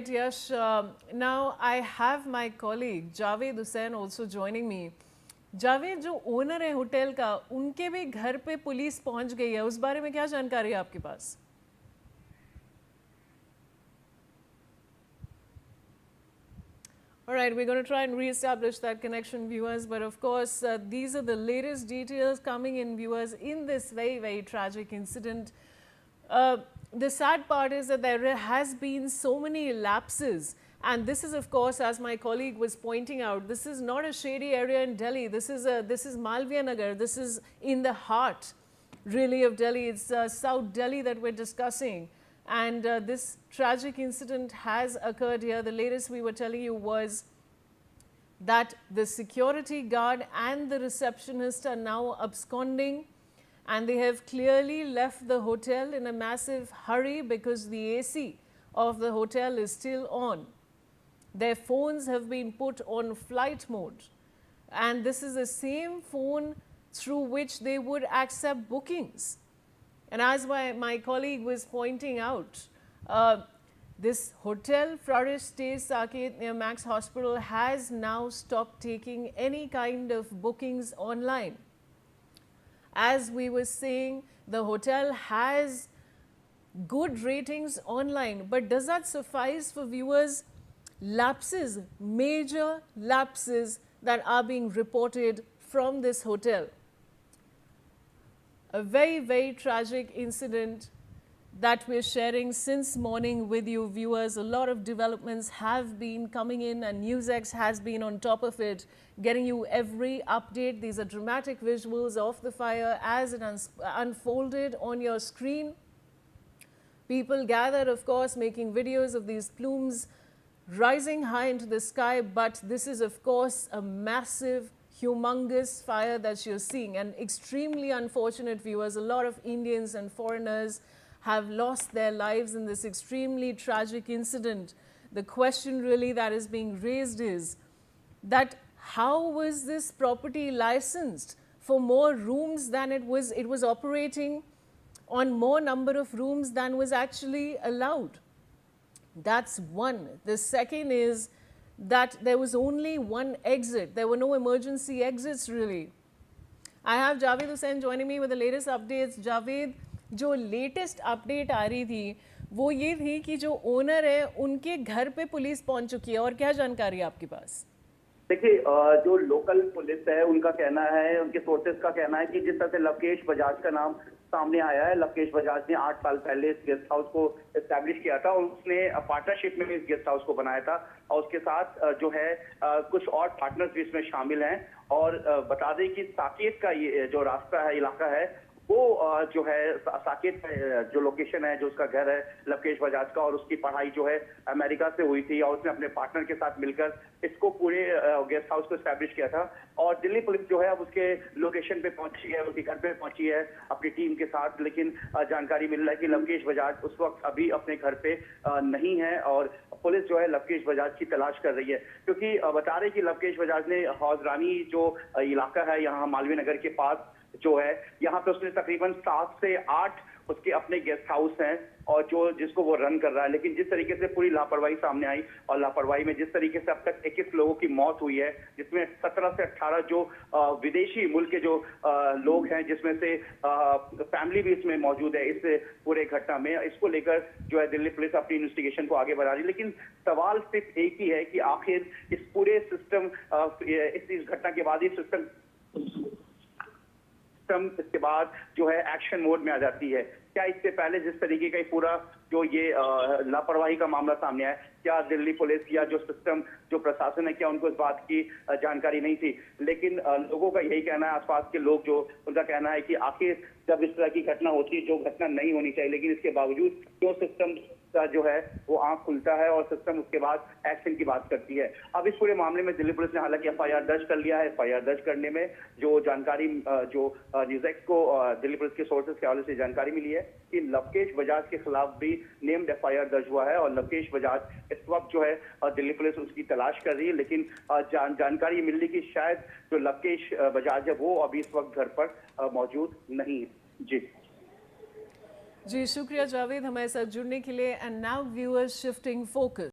right, Yash. Now I have my colleague Javed Hussain also joining me. Javed, जो owner है hotel का, उनके भी घर पे पुलिस पहुंच गई है, उस बारे में क्या जानकारी है आपके पास? All right, we're going to try and re-establish that connection, viewers. But of course, these are the latest details coming in, viewers, in this very, very tragic incident. The sad part is that there has been so many lapses. And this is, of course, as my colleague was pointing out, this is not a shady area in Delhi. This is Malviya Nagar. This is in the heart, really, of Delhi. It's South Delhi that we're discussing. And this tragic incident has occurred here. The latest we were telling you was that the security guard and the receptionist are now absconding, and they have clearly left the hotel in a massive hurry because the AC of the hotel is still on. Their phones have been put on flight mode, and this is the same phone through which they would accept bookings. And as my colleague was pointing out, this hotel, Flourish Stays Saket near Max Hospital, has now stopped taking any kind of bookings online. As we were saying, the hotel has good ratings online, but does that suffice for viewers? Lapses, major lapses that are being reported from this hotel. A very, very tragic incident that we're sharing since morning with you, viewers. A lot of developments have been coming in, and NewsX has been on top of it, getting you every update. These are dramatic visuals of the fire as it unfolded on your screen. People gathered, of course, making videos of these plumes rising high into the sky, but this is, of course, a massive, humongous fire that you're seeing, and extremely unfortunate, viewers. A lot of Indians and foreigners have lost their lives in this extremely tragic incident. The question really that is being raised is that how was this property licensed for more rooms than it was operating on more number of rooms than was actually allowed? That's one. The second is that there was only one exit. There were no emergency exits really. I have Javed Hussain joining me with the latest updates. Javed, जो latest update आ रही थी वो ये थी कि जो owner है उनके घर पे पुलिस पहुंच चुकी है, और क्या जानकारी है आपके पास? देखिए, जो लोकल पुलिस है उनका कहना है, उनके सोर्सेज का कहना है कि जिस तरह से लवकेश बजाज का नाम सामने आया है, लवकेश बजाज ने 8 साल पहले इस गेस्ट हाउस को एस्टैब्लिश किया था और उसने पार्टनरशिप में इस गेस्ट हाउस को बनाया था, और उसके साथ जो है कुछ और पार्टनर्स भी इसमें शामिल हैं। और बता दें कि साकेत का ये जो रास्ता है, इलाका है, वो जो है साकेत जो लोकेशन है, जो उसका घर है लवकेश बजाज का, और उसकी पढ़ाई जो है अमेरिका से हुई थी, और उसने अपने पार्टनर के साथ मिलकर इसको पूरे गेस्ट हाउस को एस्टैब्लिश किया था। और दिल्ली पुलिस जो है अब उसके लोकेशन पे पहुंची है, उसके घर पे पहुंची है अपनी टीम के साथ, लेकिन जानकारी मिल रहा है कि लवकेश बजाज उस वक्त अभी अपने घर पे नहीं है, और पुलिस जो है लवकेश बजाज की तलाश कर रही है, क्योंकि बता रहे कि लवकेश बजाज ने हौजरानी जो इलाका है यहाँ मालवीय नगर के पास जो है, यहाँ पे उसने तकरीबन 7 से 8 उसके अपने गेस्ट हाउस हैं और जिसको वो रन कर रहा है। लेकिन जिस तरीके से पूरी लापरवाही सामने आई, और लापरवाही में जिस तरीके से अब तक 21 लोगों की मौत हुई है, जिसमें 17 से 18 जो विदेशी मुल्क के जो लोग हैं, जिसमें से फैमिली भी इसमें मौजूद है इस पूरे घटना में, इसको लेकर जो है दिल्ली पुलिस अपनी इन्वेस्टिगेशन को आगे बढ़ा रही है। लेकिन सवाल सिर्फ एक ही है कि आखिर इस पूरे सिस्टम, इस घटना के बाद ये सिस्टम इसके बाद जो है एक्शन मोड में आ जाती है। क्या इससे पहले जिस तरीके का पूरा जो ये लापरवाही का मामला सामने आया, क्या दिल्ली पुलिस या जो सिस्टम, जो प्रशासन है, क्या उनको इस बात की जानकारी नहीं थी? लेकिन लोगों का यही कहना है, आसपास के लोग जो उनका कहना है कि आखिर जब इस तरह की घटना होती है, जो घटना नहीं होनी चाहिए, लेकिन इसके बावजूद जो सिस्टम का जो है वो आंख खुलता है और सिस्टम उसके बाद एक्शन की बात करती है। अब इस पूरे मामले में दिल्ली पुलिस ने हालांकि एफआईआर दर्ज कर लिया है। एफआईआर दर्ज करने में जो जानकारी जो न्यूज़ को दिल्ली पुलिस के सोर्सेज के हवाले से जानकारी मिली है कि लवकेश बजाज के खिलाफ भी नेम्ड एफआईआर दर्ज हुआ है, और लवकेश बजाज इस वक्त जो है दिल्ली पुलिस उसकी तलाश कर रही है। लेकिन जानकारी मिल रही कि शायद जो लवकेश बजाज है वो अभी इस वक्त घर पर मौजूद नहीं है। जी शुक्रिया जावेद हमारे साथ जुड़ने के लिए। And now viewers shifting focus.